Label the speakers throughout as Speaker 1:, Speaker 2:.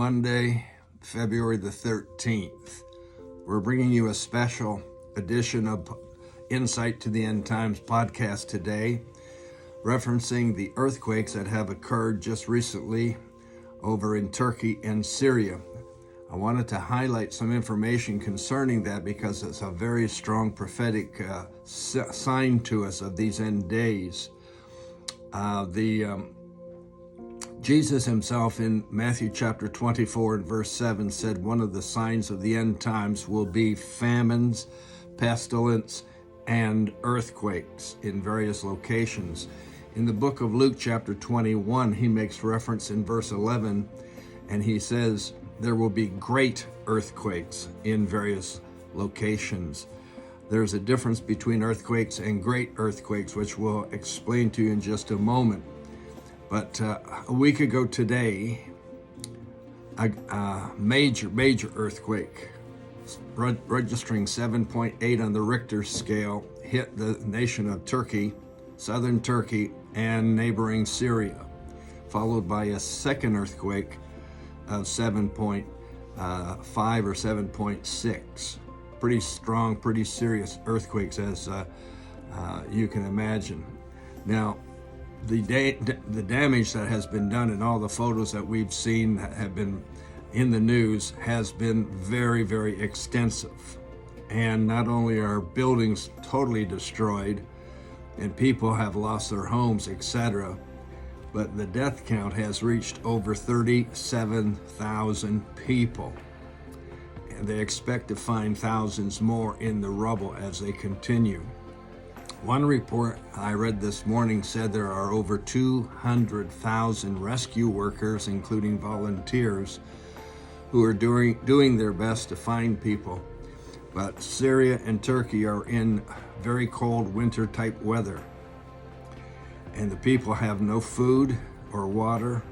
Speaker 1: Monday, February the 13th. We're bringing you a special edition of Insight to the End Times podcast today, referencing the earthquakes that have occurred just recently over in Turkey and Syria. I wanted to highlight some information concerning that because it's a very strong prophetic sign to us of these end days. Jesus himself in Matthew chapter 24 and verse 7 said one of the signs of the end times will be famines, pestilence, and earthquakes in various locations. In the book of Luke chapter 21, he makes reference in verse 11, and he says there will be great earthquakes in various locations. There's a difference between earthquakes and great earthquakes, which we'll explain to you in just a moment. But a week ago today, a major earthquake, registering 7.8 on the Richter scale, hit the nation of Turkey, southern Turkey, and neighboring Syria, followed by a second earthquake of 7.5 or 7.6. Pretty strong, pretty serious earthquakes, as you can imagine. Now, the damage that has been done in all the photos that we've seen that have been in the news has been very, very extensive. And not only are buildings totally destroyed and people have lost their homes, etc., but the death count has reached over 37,000 people. And they expect to find thousands more in the rubble as they continue. One report I read this morning said there are over 200,000 rescue workers, including volunteers, who are doing their best to find people. But Syria and Turkey are in very cold winter type weather. And the people have no food or water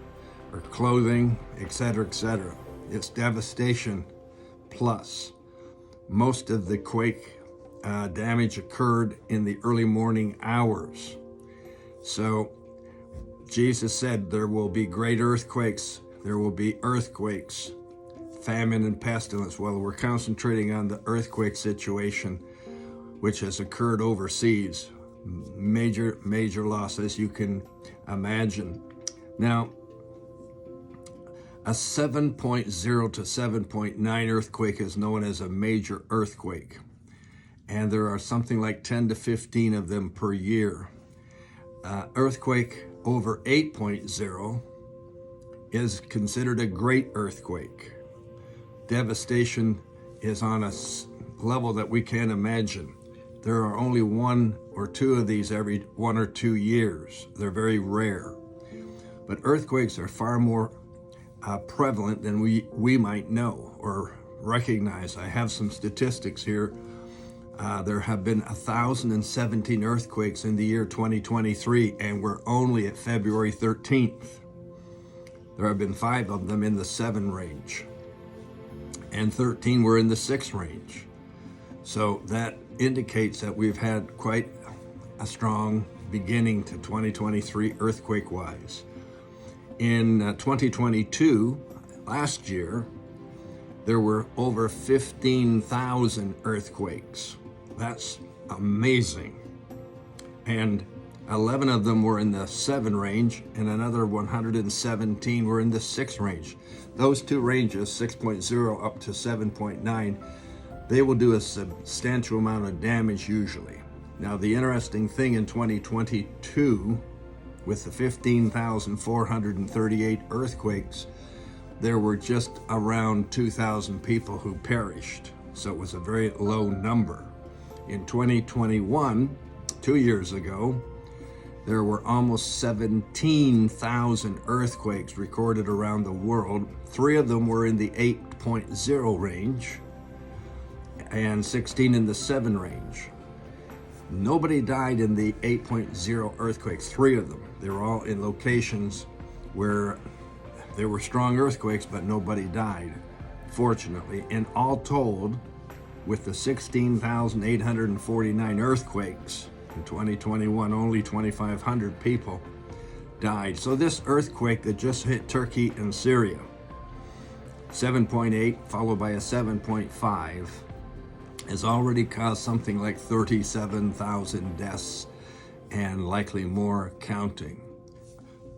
Speaker 1: or clothing, etc., etc. It's devastation plus. Most of the quake damage occurred in the early morning hours. So Jesus said there will be great earthquakes, there will be earthquakes, famine and pestilence. Well, we're concentrating on the earthquake situation, which has occurred overseas. Major loss, as you can imagine. Now, a 7.0 to 7.9 earthquake is known as a major earthquake. And there are something like 10 to 15 of them per year. Earthquake over 8.0 is considered a great earthquake. Devastation is on a level that we can't imagine. There are only one or two of these every 1 or 2 years. They're very rare. But earthquakes are far more prevalent than we might know or recognize. I have some statistics here. There have been 1,017 earthquakes in the year 2023, and we're only at February 13th. There have been 5 of them in the 7 range, and 13 were in the 6 range. So that indicates that we've had quite a strong beginning to 2023 earthquake-wise. In 2022, last year, there were over 15,000 earthquakes. That's amazing. And 11 of them were in the 7 range, and another 117 were in the 6 range. Those 2 ranges, 6.0 up to 7.9, they will do a substantial amount of damage usually. Now, the interesting thing in 2022, with the 15,438 earthquakes, there were just around 2,000 people who perished. So it was a very low number. In 2021, 2 years ago, there were almost 17,000 earthquakes recorded around the world. 3 of them were in the 8.0 range and 16 in the 7 range. Nobody died in the 8.0 earthquakes, 3 of them. They were all in locations where there were strong earthquakes, but nobody died, fortunately. And all told, with the 16,849 earthquakes in 2021, only 2,500 people died. So this earthquake that just hit Turkey and Syria 7.8 followed by a 7.5 has already caused something like 37,000 deaths and likely more counting.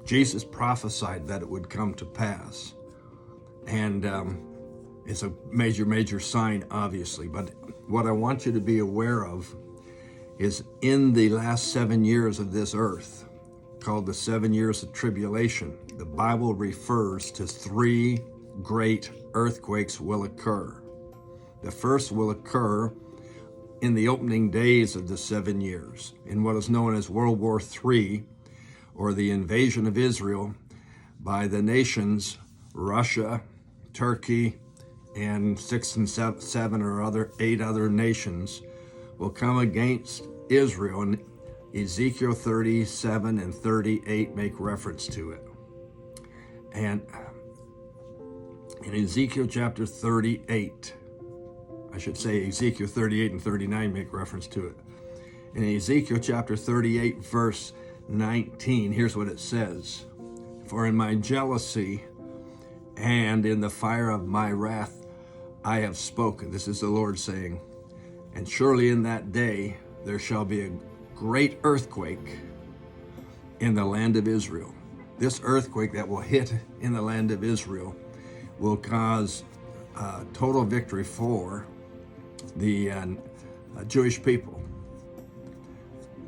Speaker 1: Jesus prophesied that it would come to pass. And it's a major sign, obviously. But what I want you to be aware of is in the last 7 years of this earth, called the 7 years of tribulation, the Bible refers to 3 great earthquakes will occur. The first will occur in the opening days of the 7 years, in what is known as World War III, or the invasion of Israel by the nations Russia, Turkey, and 6 and 7 or 8 other nations will come against Israel, and Ezekiel 37 and 38 make reference to it. And in Ezekiel chapter 38, I should say Ezekiel 38 and 39 make reference to it. In Ezekiel chapter 38, verse 19, here's what it says. For in my jealousy and in the fire of my wrath I have spoken. This is the Lord saying, and surely in that day there shall be a great earthquake in the land of Israel. This earthquake that will hit in the land of Israel will cause total victory for the Jewish people.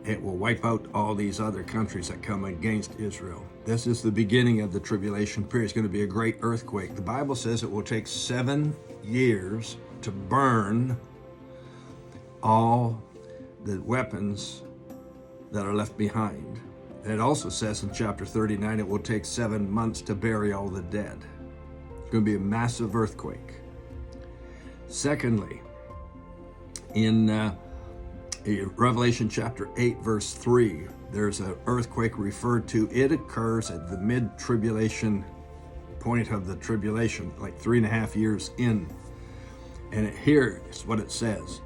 Speaker 1: It will wipe out all these other countries that come against Israel. This is the beginning of the tribulation period. It's going to be a great earthquake. The Bible says it will take 7 years to burn all the weapons that are left behind. And it also says in chapter 39, it will take 7 months to bury all the dead. It's going to be a massive earthquake. Secondly, in Revelation chapter 8, verse 3, there's an earthquake referred to. It occurs at the mid-tribulation point of the tribulation, like 3.5 years in. And here is what it says.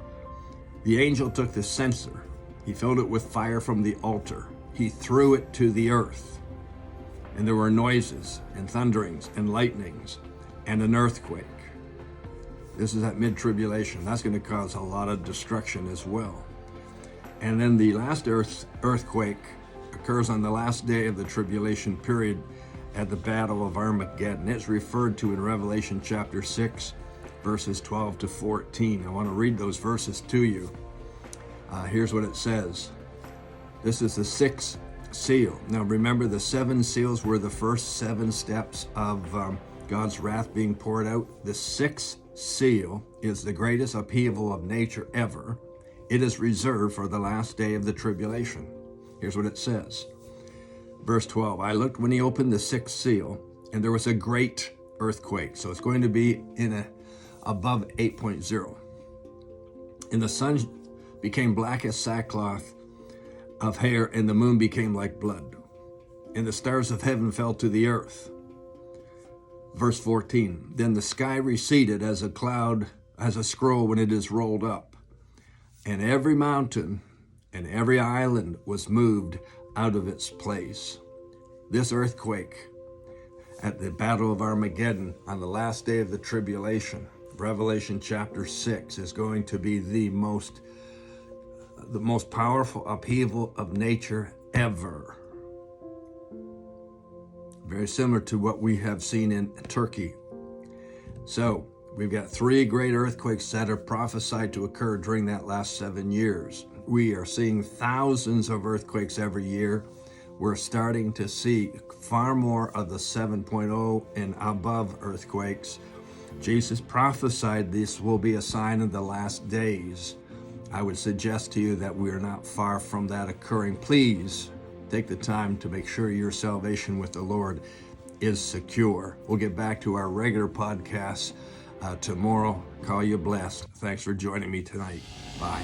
Speaker 1: The angel took the censer. He filled it with fire from the altar. He threw it to the earth. And there were noises and thunderings and lightnings and an earthquake. This is at mid-tribulation. That's going to cause a lot of destruction as well. And then the last earthquake occurs on the last day of the tribulation period at the Battle of Armageddon. It's referred to in Revelation chapter 6, verses 12 to 14. I want to read those verses to you. Here's what it says. This is the 6th seal. Now remember, the 7 seals were the first 7 steps of God's wrath being poured out. The 6th seal is the greatest upheaval of nature ever. It is reserved for the last day of the tribulation. Here's what it says. Verse 12, I looked when he opened the 6th seal, and there was a great earthquake. So it's going to be above 8.0. And the sun became black as sackcloth of hair, and the moon became like blood. And the stars of heaven fell to the earth. Verse 14, then the sky receded as a cloud, as a scroll when it is rolled up. And every mountain and every island was moved out of its place. This earthquake at the Battle of Armageddon on the last day of the tribulation, Revelation chapter 6, is going to be the most powerful upheaval of nature ever. Very similar to what we have seen in Turkey. So we've got 3 great earthquakes that are prophesied to occur during that last 7 years. We are seeing thousands of earthquakes every year. We're starting to see far more of the 7.0 and above earthquakes. Jesus prophesied this will be a sign of the last days. I would suggest to you that we are not far from that occurring. Please take the time to make sure your salvation with the Lord is secure. We'll get back to our regular podcasts tomorrow. Call you blessed. Thanks for joining me tonight. Bye.